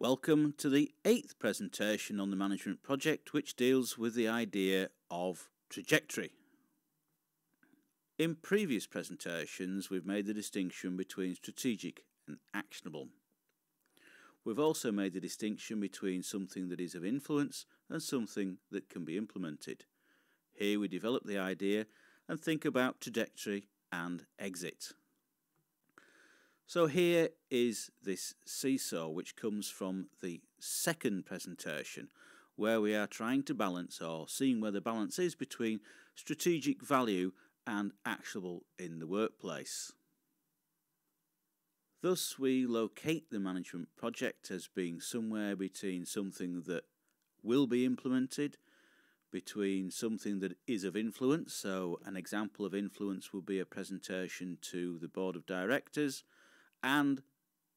Welcome to the 8th presentation on the management project, which deals with the idea of trajectory. In previous presentations, we've made the distinction between strategic and actionable. We've also made the distinction between something that is of influence and something that can be implemented. Here we develop the idea and think about trajectory and exit. So here is this seesaw, which comes from the second presentation, where we are trying to balance, or seeing where the balance is, between strategic value and actionable in the workplace. Thus, we locate the management project as being somewhere between something that will be implemented, between something that is of influence. So an example of influence will be a presentation to the board of directors, and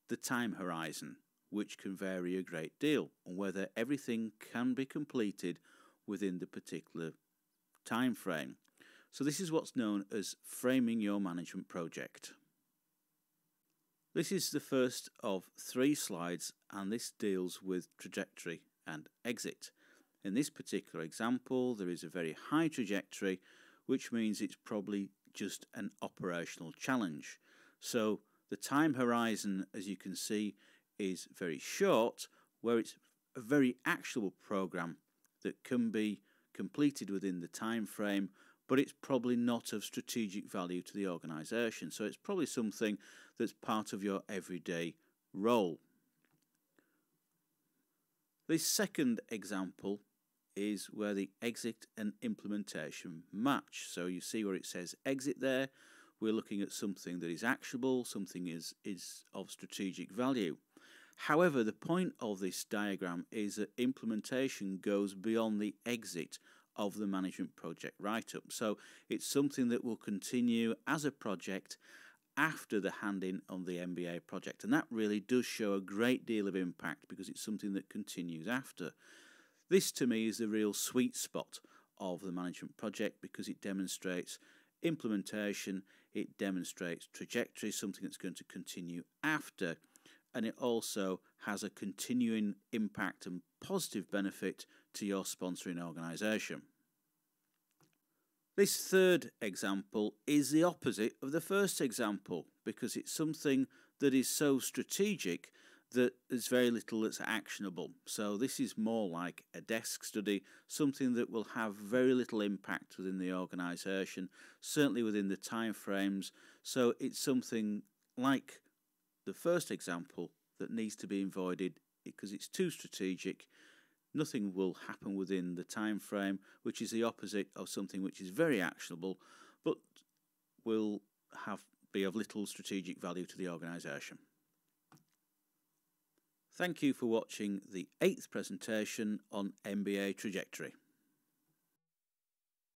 the time horizon, which can vary a great deal, on whether everything can be completed within the particular time frame. So this is what's known as framing your management project. This is the first of 3 slides, and this deals with trajectory and exit. In this particular example, there is a very high trajectory, which means it's probably just an operational challenge. So the time horizon, as you can see, is very short, where it's a very actionable program that can be completed within the time frame, but it's probably not of strategic value to the organisation. So it's probably something that's part of your everyday role. The second example is where the exit and implementation match. So you see where it says exit there. We're looking at something that is actionable, something is of strategic value. However, the point of this diagram is that implementation goes beyond the exit of the management project write-up. So it's something that will continue as a project after the handing on the MBA project. And that really does show a great deal of impact because it's something that continues after. This to me is the real sweet spot of the management project because it demonstrates implementation, it demonstrates trajectory, something that's going to continue after, and it also has a continuing impact and positive benefit to your sponsoring organisation. This third example is the opposite of the first example because it's something that is so strategic that there's very little that's actionable. So this is more like a desk study, something that will have very little impact within the organisation, certainly within the time frames. So it's something like the first example that needs to be avoided because it's too strategic. Nothing will happen within the time frame, which is the opposite of something which is very actionable, but will be of little strategic value to the organisation. Thank you for watching the 8th presentation on MBA Trajectory.